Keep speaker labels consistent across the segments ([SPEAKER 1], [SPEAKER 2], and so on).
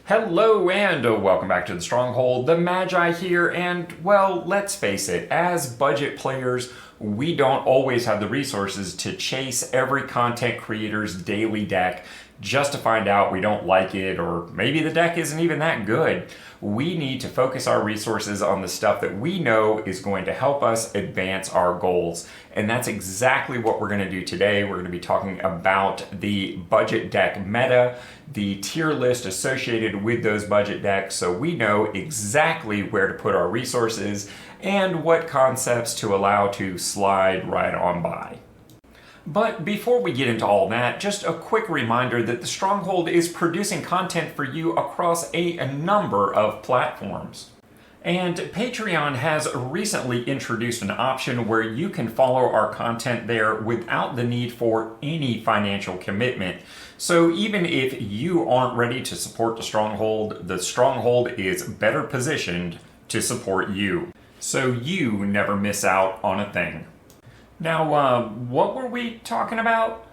[SPEAKER 1] Hello and welcome back to the Stronghold. The Magi here, and well, let's face it, as budget players, we don't always have the resources to chase every content creator's daily deck just to find out we don't like it, or maybe the deck isn't even that good. We need to focus our resources on the stuff that we know is going to help us advance our goals. And that's exactly what we're going to do today. We're going to be talking about the budget deck meta, the tier list associated with those budget decks, so we know exactly where to put our resources and what concepts to allow to slide right on by. But before we get into all that, just a quick reminder that the Stronghold is producing content for you across a number of platforms. And Patreon has recently introduced an option where you can follow our content there without the need for any financial commitment. So even if you aren't ready to support the Stronghold is better positioned to support you. So you never miss out on a thing. Now, what were we talking about?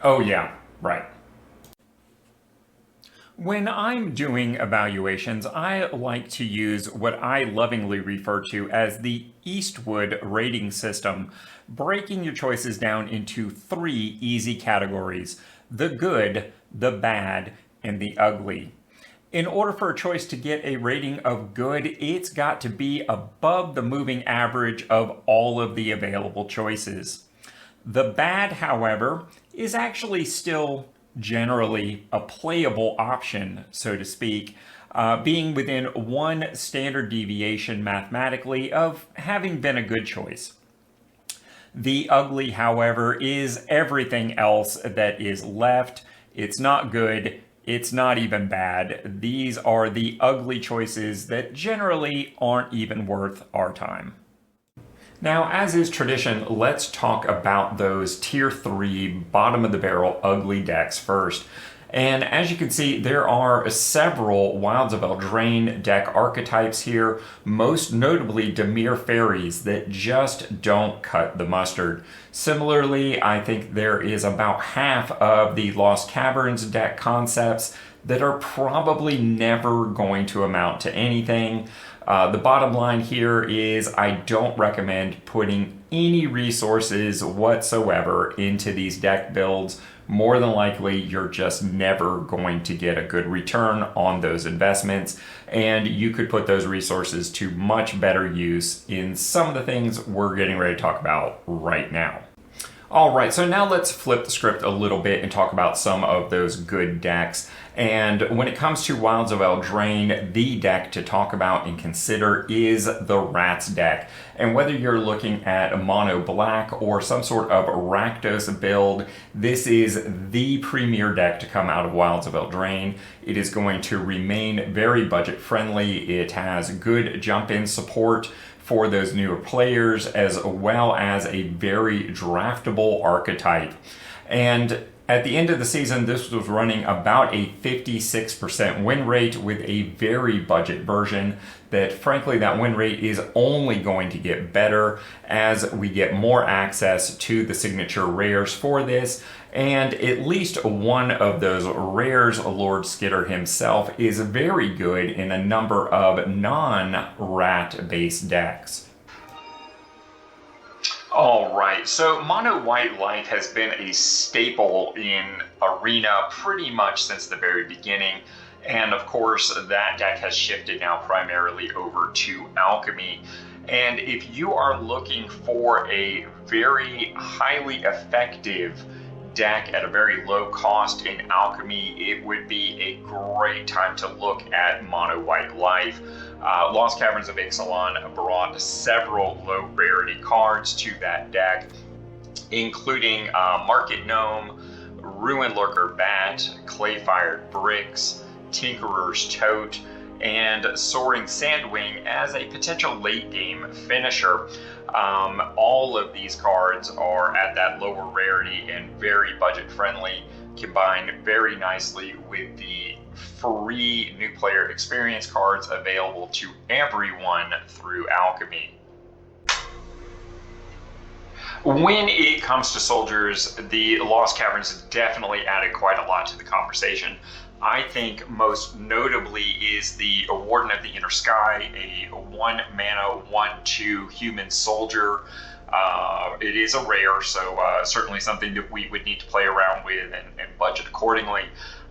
[SPEAKER 1] Oh yeah, right. When I'm doing evaluations, I like to use what I lovingly refer to as the Eastwood rating system, breaking your choices down into 3 easy categories: the good, the bad, and the ugly. In order for a choice to get a rating of good, it's got to be above the moving average of all of the available choices. The bad, however, is actually still generally a playable option, so to speak, being within 1 standard deviation mathematically of having been a good choice. The ugly, however, is everything else that is left. It's not good. It's not even bad. These are the ugly choices that generally aren't even worth our time. Now, as is tradition, let's talk about those tier 3 bottom of the barrel ugly decks first. And as you can see, there are several Wilds of Eldraine deck archetypes here, most notably Dimir Fairies, that just don't cut the mustard. Similarly, I think there is about half of the Lost Caverns deck concepts that are probably never going to amount to anything. The bottom line here is I don't recommend putting any resources whatsoever into these deck builds. More than likely, you're just never going to get a good return on those investments, and you could put those resources to much better use in some of the things we're getting ready to talk about right now. All right, so now let's flip the script a little bit and talk about some of those good decks. And when it comes to Wilds of Eldraine, the deck to talk about and consider is the Rats deck. And whether you're looking at mono black or some sort of Rakdos build, this is the premier deck to come out of Wilds of Eldraine. It is going to remain very budget friendly. It has good jump-in support for those newer players, as well as a very draftable archetype. And at the end of the season, this was running about a 56% win rate with a very budget version that, frankly, that win rate is only going to get better as we get more access to the signature rares for this. And at least one of those rares, Lord Skitter himself, is very good in a number of non-rat-based decks. All right, so Mono White Life has been a staple in Arena pretty much since the very beginning. And of course, that deck has shifted now primarily over to Alchemy. And if you are looking for a very highly effective deck at a very low cost in Alchemy, it would be a great time to look at Mono White Life. Lost Caverns of Ixalan brought several low rarity cards to that deck, including Market Gnome, Ruin Lurker Bat, Clay-Fired Bricks, Tinkerer's Tote, and Soaring Sandwing as a potential late game finisher. All of these cards are at that lower rarity and very budget friendly, combined very nicely with the free new player experience cards available to everyone through Alchemy. When it comes to soldiers, the Lost Caverns definitely added quite a lot to the conversation. I think most notably is the Warden of the Inner Sky, a 1 mana 1/2 human soldier. It is a rare, so certainly something that we would need to play around with and budget accordingly.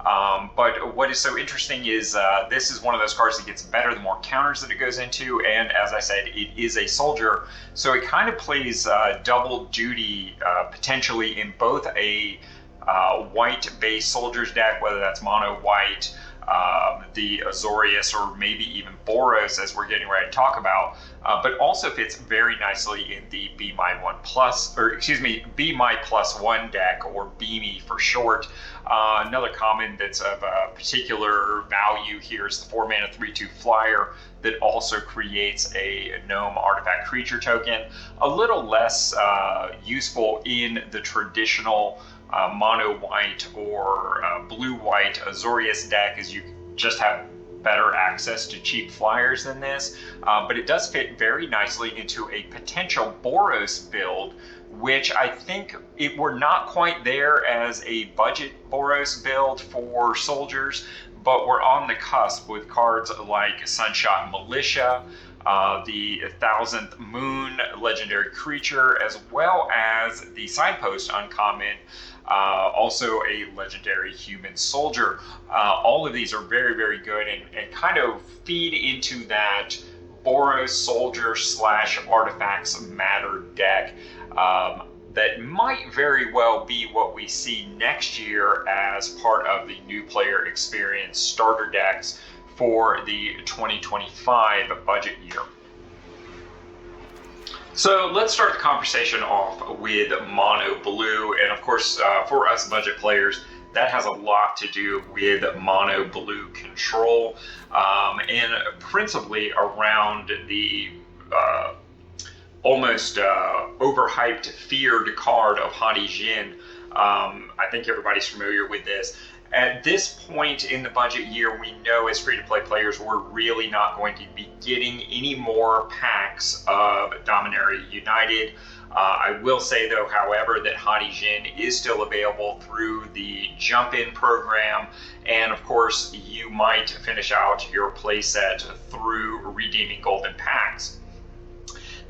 [SPEAKER 1] But what is so interesting is this is one of those cards that gets better the more counters that it goes into, and as I said, it is a soldier, so it kind of plays double duty potentially in both a white-based soldiers deck, whether that's mono white, the Azorius, or maybe even Boros, as we're getting ready to talk about, but also fits very nicely in the Be My One Plus, or excuse me, Be My Plus One deck, or BME for short. Another common that's of particular value here is the 4 mana 3/2 flyer that also creates a gnome artifact creature token. A little less useful in the traditional mono white or blue white Azorius deck, as you just have better access to cheap flyers than this, but it does fit very nicely into a potential Boros build, which I think if we're not quite there as a budget Boros build for soldiers, but we're on the cusp with cards like Sunshot Militia, the 1000th Moon legendary creature, as well as the Signpost uncommon, also a legendary human soldier. All of these are very, very good and kind of feed into that Boros soldier / artifacts matter deck that might very well be what we see next year as part of the new player experience starter decks for the 2025 budget year. So let's start the conversation off with mono blue, and of course for us budget players, that has a lot to do with mono blue control, and principally around the almost overhyped, feared card of Hadi Jin. I think everybody's familiar with this. At this point in the budget year, we know as free-to-play players, we're really not going to be getting any more packs of Dominaria United. I will say, though, however, that Hadi Jin is still available through the jump-in program, and of course, you might finish out your playset through redeeming golden packs.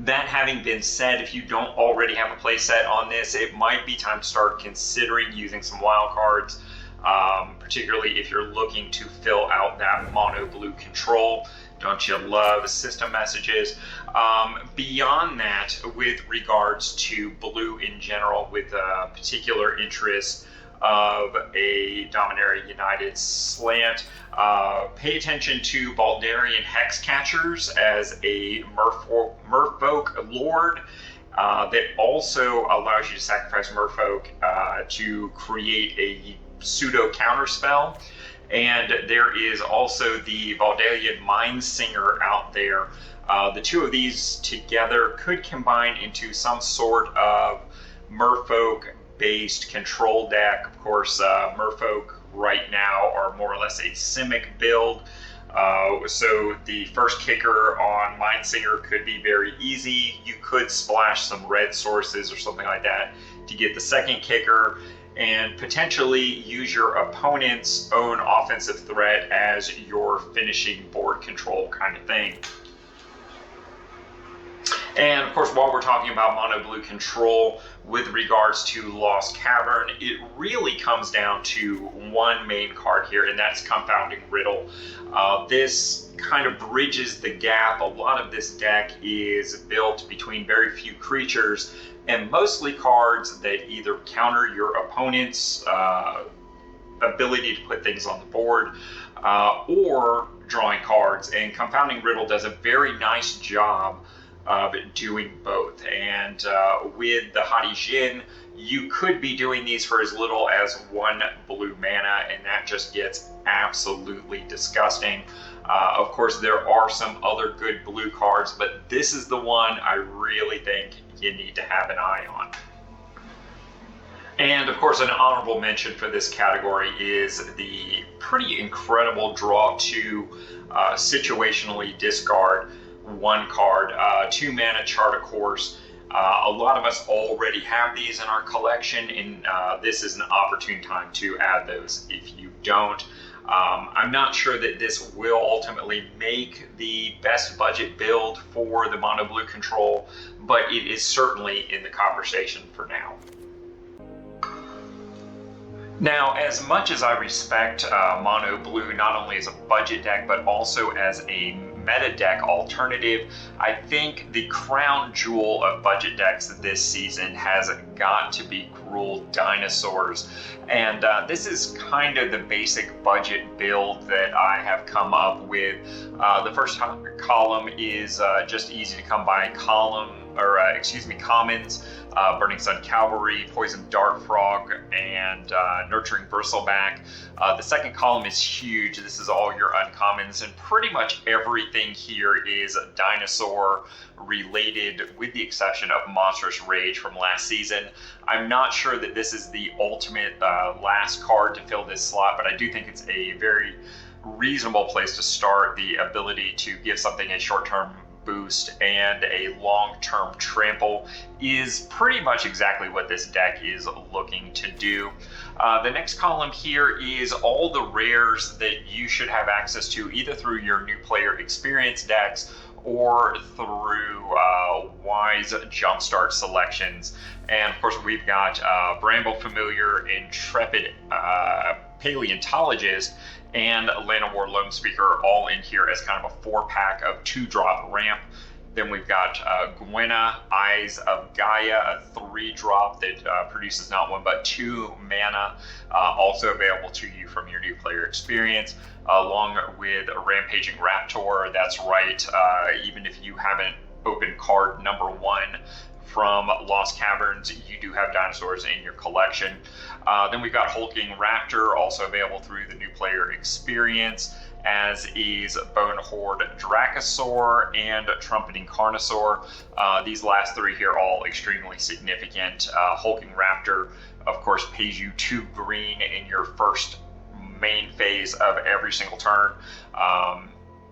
[SPEAKER 1] That having been said, if you don't already have a playset on this, it might be time to start considering using some wild cards, particularly if you're looking to fill out that mono blue control. Don't you love system messages? Beyond that, with regards to blue in general, with a particular interest of a Dominaria United slant, pay attention to Baldarian Hex Catchers as a Merfolk Lord that also allows you to sacrifice Merfolk to create a pseudo counterspell. And there is also the Valdalian Mindsinger out there. The two of these together could combine into some sort of Merfolk-based control deck. Of course, Merfolk right now are more or less a Simic build. So the first kicker on Mindsinger could be very easy. You could splash some red sources or something like that to get the second kicker, and potentially use your opponent's own offensive threat as your finishing board control kind of thing. And of course, while we're talking about mono blue control with regards to Lost Cavern, it really comes down to one main card here, and that's Confounding Riddle. This kind of bridges the gap. A lot of this deck is built between very few creatures and mostly cards that either counter your opponent's ability to put things on the board or drawing cards. And Confounding Riddle does a very nice job of doing both. And with the Hadi Jin, you could be doing these for as little as 1 blue mana, and that just gets absolutely disgusting. Of course, there are some other good blue cards, but this is the one I really think you need to have an eye on. And of course, an honorable mention for this category is the pretty incredible draw 2 situationally discard 1 card, 2 mana Chart a Course. A lot of us already have these in our collection, and this is an opportune time to add those if you don't. I'm not sure that this will ultimately make the best budget build for the mono blue control, but it is certainly in the conversation for now. Now, as much as I respect Mono Blue not only as a budget deck, but also as a meta deck alternative, I think the crown jewel of budget decks this season has got to be Gruul Dinosaurs. And this is kind of the basic budget build that I have come up with. The first column is just easy to come by commons, Burning Sun Cavalry, Poison Dart Frog, and Nurturing Bristleback. The second column is huge. This is all your uncommons, and pretty much everything here is dinosaur related, with the exception of Monstrous Rage from last season. I'm not sure that this is the ultimate last card to fill this slot, but I do think it's a very reasonable place to start. The ability to give something a short-term boost and a long-term trample is pretty much exactly what this deck is looking to do. The next column here is all the rares that you should have access to, either through your new player experience decks or through wise jumpstart selections. And of course we've got Bramble Familiar, Intrepid Paleontologist, and Llanowar Lone Speaker all in here as kind of a 4-pack of 2-drop ramp. Then we've got Gwenna, Eyes of Gaia, a 3-drop that produces not 1 but 2 mana, also available to you from your new player experience, along with a Rampaging Raptor. That's right, even if you haven't opened card number 1 from Lost Caverns, you do have dinosaurs in your collection. Then we've got Hulking Raptor, also available through the new player experience, as is Bone Horde Dracosaur and Trumpeting Carnosaur. These last 3 here all extremely significant. Hulking Raptor, of course, pays you 2 green in your first main phase of every single turn.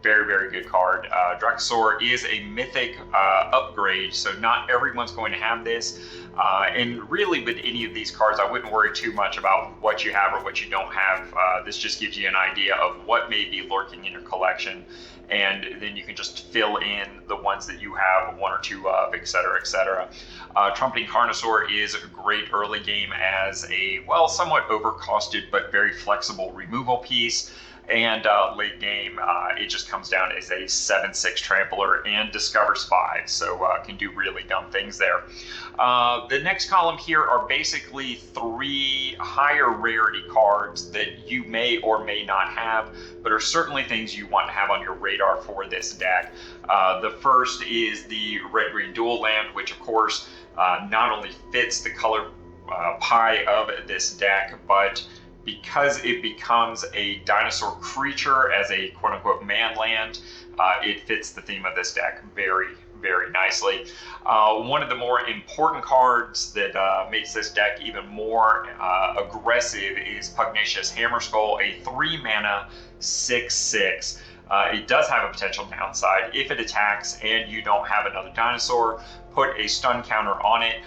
[SPEAKER 1] Very, very good card. Dracosaur is a mythic upgrade, so not everyone's going to have this. And really with any of these cards, I wouldn't worry too much about what you have or what you don't have. This just gives you an idea of what may be lurking in your collection, and then you can just fill in the ones that you have 1 or 2 of, etc., etc. Trumpeting Carnosaur is a great early game as a, well, somewhat overcosted but very flexible removal piece. And late game, it just comes down as a 7/6 trampler and discovers 5, so can do really dumb things there. The next column here are basically 3 higher rarity cards that you may or may not have, but are certainly things you want to have on your radar for this deck. The first is the Red-Green Dual Land, which of course not only fits the color pie of this deck, but because it becomes a dinosaur creature as a quote-unquote man land, it fits the theme of this deck very, very nicely. One of the more important cards that makes this deck even more aggressive is Pugnacious Hammerskull, a 3-mana 6/6. It does have a potential downside. If it attacks and you don't have another dinosaur, put a stun counter on it.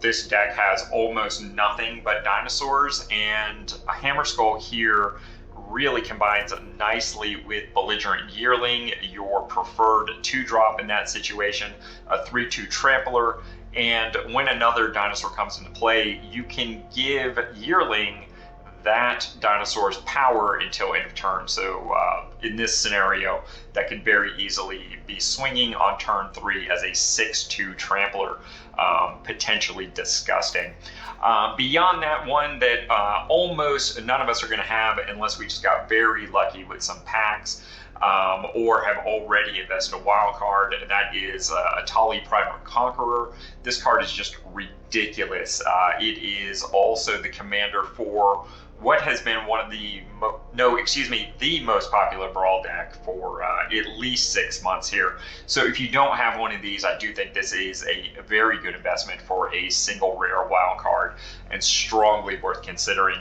[SPEAKER 1] This deck has almost nothing but dinosaurs, and a Hammerskull here really combines nicely with Belligerent Yearling, your preferred 2-drop in that situation, a 3/2 Trampler, and when another dinosaur comes into play, you can give Yearling that dinosaur's power until end of turn. So in this scenario, that could very easily be swinging on turn 3 as a 6/2 Trampler, potentially disgusting. Beyond that, one that almost none of us are going to have unless we just got very lucky with some packs, or have already invested a wild card, and that is Atali Primer Conqueror. This card is just ridiculous. It is also the commander for what has been one of the the most popular Brawl deck for at least 6 months here. So if you don't have one of these, I do think this is a very good investment for a single rare wild card, and strongly worth considering.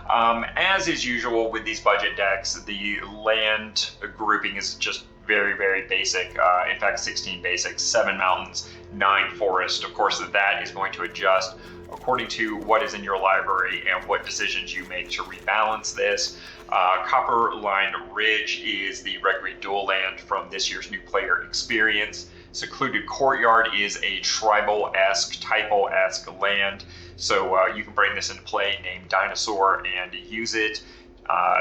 [SPEAKER 1] As is usual with these budget decks, the land grouping is just very, very basic. In fact, 16 basics, 7 mountains, 9 forest. Of course, that is going to adjust according to what is in your library and what decisions you make to rebalance this. Copper Line Ridge is the red green dual land from this year's new player experience. Secluded Courtyard is a tribal-esque, typo-esque land, so you can bring this into play, name Dinosaur, and use it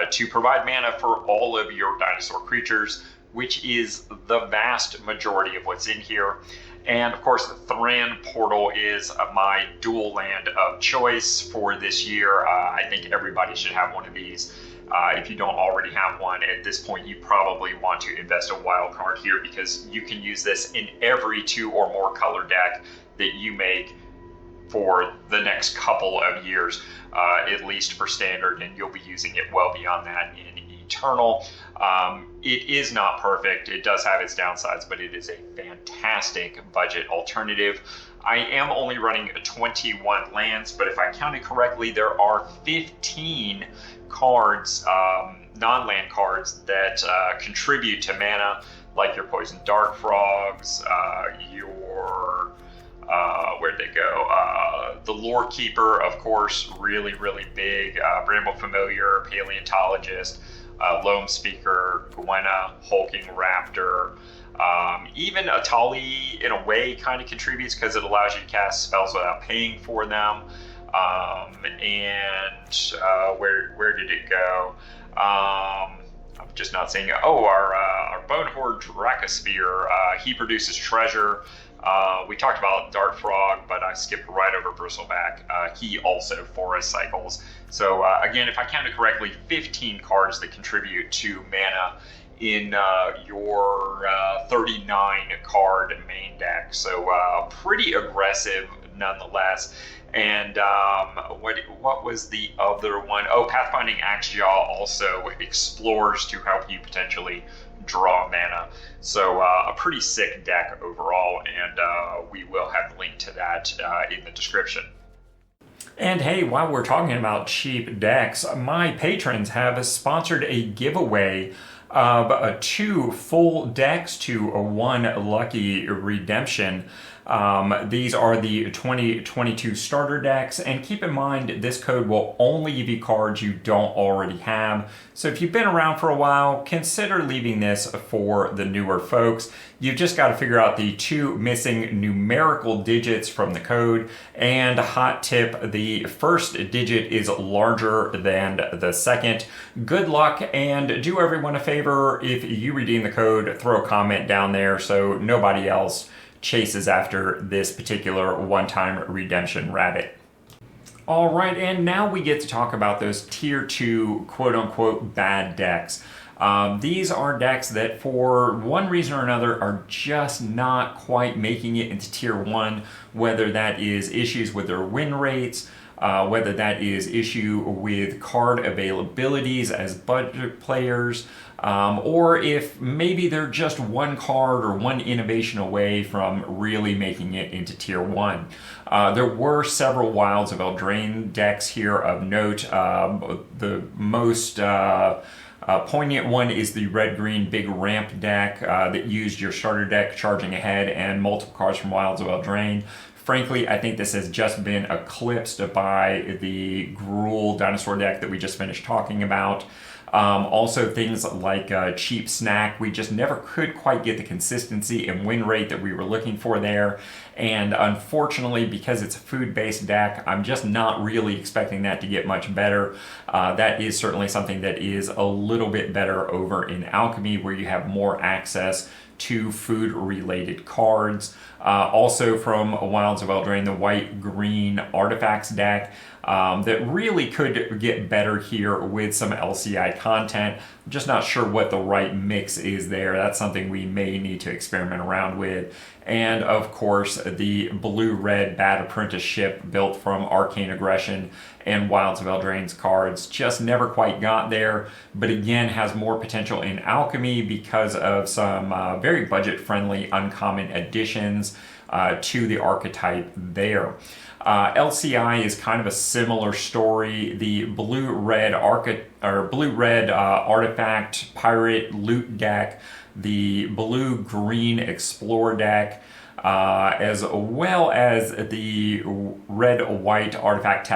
[SPEAKER 1] to provide mana for all of your dinosaur creatures, which is the vast majority of what's in here. And of course, the Thran Portal is my dual land of choice for this year. I think everybody should have one of these. If you don't already have one, at this point, you probably want to invest a wild card here, because you can use this in every 2 or more color deck that you make for the next couple of years, at least for standard, and you'll be using it well beyond that in Eternal. It is not perfect. It does have its downsides, but it is a fantastic budget alternative. I am only running 21 lands, but if I counted correctly, there are 15 cards, non-land cards, that contribute to mana, like your Poison Dark Frogs, your where'd they go? The Lore Keeper, of course, really, really big. Bramble Familiar, Paleontologist, Loam Speaker, Gwenna, Hulking Raptor. Even Atali, in a way, kind of contributes because it allows you to cast spells without paying for them. Where did it go? I'm just not seeing it. Oh, our Bonehorde Dracosphere, he produces treasure. We talked about Dart Frog, but I skipped right over Bristleback. He also forest cycles. So again, if I counted correctly, 15 cards that contribute to mana in your 39 card main deck. So pretty aggressive nonetheless. And what was the other one? Oh, Pathfinding Axejaw also explores to help you potentially draw mana. So a pretty sick deck overall, and we will have a link to that in the description.
[SPEAKER 2] And hey, while we're talking about cheap decks, my patrons have sponsored a giveaway of 2 full decks to a 1 lucky redemption. These are the 2022 starter decks, and keep in mind this code will only give you cards you don't already have. So if you've been around for a while, consider leaving this for the newer folks. You've just got to figure out the 2 missing numerical digits from the code, and hot tip, the first digit is larger than the second. Good luck, and do everyone a favor, if you redeem the code, throw a comment down there so nobody else chases after this particular one-time redemption rabbit. All right, and now we get to talk about those tier 2 quote-unquote bad decks. These are decks that for one reason or another are just not quite making it into tier 1, whether that is issues with their win rates, whether that is issue with card availabilities as budget players, or if maybe they're just one card or one innovation away from really making it into tier 1. There were several Wilds of Eldraine decks here of note. The most poignant one is the red-green big ramp deck that used your starter deck charging ahead and multiple cards from Wilds of Eldraine. Frankly, I think this has just been eclipsed by the Gruul dinosaur deck that we just finished talking about. Also, things like Cheap Snack, we just never could quite get the consistency and win rate that we were looking for there. And unfortunately, because it's a food-based deck, I'm just not really expecting that to get much better. That is certainly something that is a little bit better over in Alchemy, where you have more access to food-related cards. Also from Wilds of Eldraine, the white-green artifacts deck that really could get better here with some LCI content. I'm just not sure what the right mix is there. That's something we may need to experiment around with. And of course, the blue-red Bad Apprenticeship built from Arcane Aggression and Wilds of Eldraine's cards just never quite got there, but again has more potential in Alchemy because of some very budget-friendly uncommon additions to the archetype there. LCI is kind of a similar story. The blue-red artifact pirate loot deck, the blue-green explore deck, as well as the red-white artifact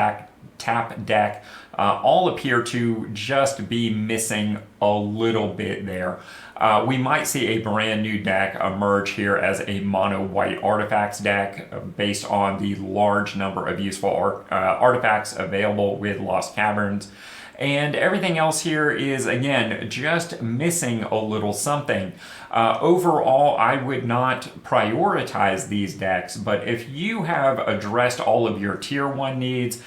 [SPEAKER 2] tap deck, all appear to just be missing a little bit there. We might see a brand new deck emerge here as a mono white artifacts deck based on the large number of useful artifacts available with Lost Caverns. And everything else here is, again, just missing a little something. Overall, I would not prioritize these decks, but if you have addressed all of your tier 1 needs,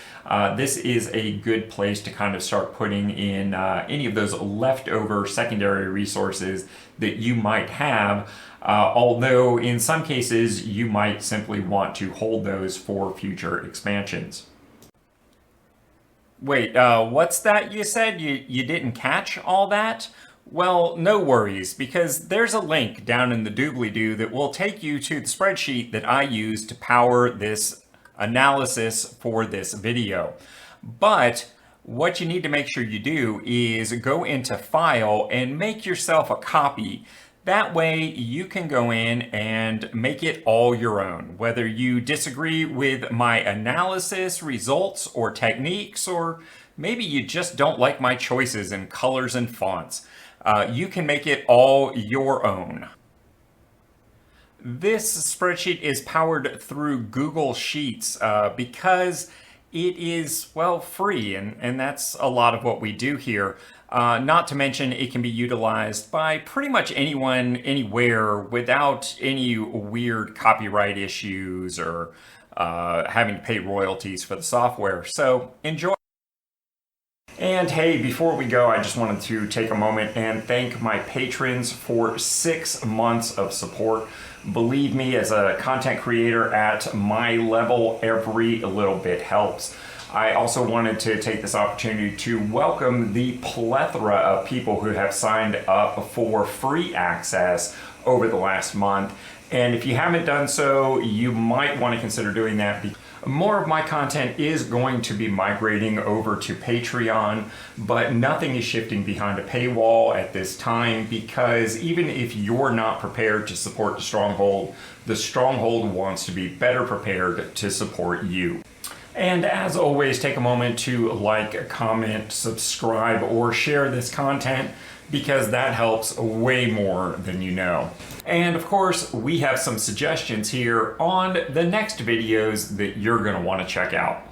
[SPEAKER 2] this is a good place to kind of start putting in any of those leftover secondary resources that you might have, although in some cases you might simply want to hold those for future expansions.
[SPEAKER 1] Wait, what's that you said? You didn't catch all that? Well, no worries, because there's a link down in the doobly-doo that will take you to the spreadsheet that I use to power this analysis for this video. But what you need to make sure you do is go into File and make yourself a copy. That way you can go in and make it all your own, whether you disagree with my analysis, results, or techniques, or maybe you just don't like my choices in colors and fonts. You can make it all your own. This spreadsheet is powered through Google Sheets because it is, well, free, and that's a lot of what we do here. Not to mention it can be utilized by pretty much anyone, anywhere, without any weird copyright issues or having to pay royalties for the software. So enjoy.
[SPEAKER 2] And hey, before we go, I just wanted to take a moment and thank my patrons for 6 months of support. Believe me, as a content creator at my level, every little bit helps. I also wanted to take this opportunity to welcome the plethora of people who have signed up for free access over the last month. And if you haven't done so, you might want to consider doing that. More of my content is going to be migrating over to Patreon, but nothing is shifting behind a paywall at this time, because even if you're not prepared to support the Stronghold wants to be better prepared to support you. And as always, take a moment to like, comment, subscribe, or share this content, because that helps way more than you know. And of course, we have some suggestions here on the next videos that you're going to want to check out.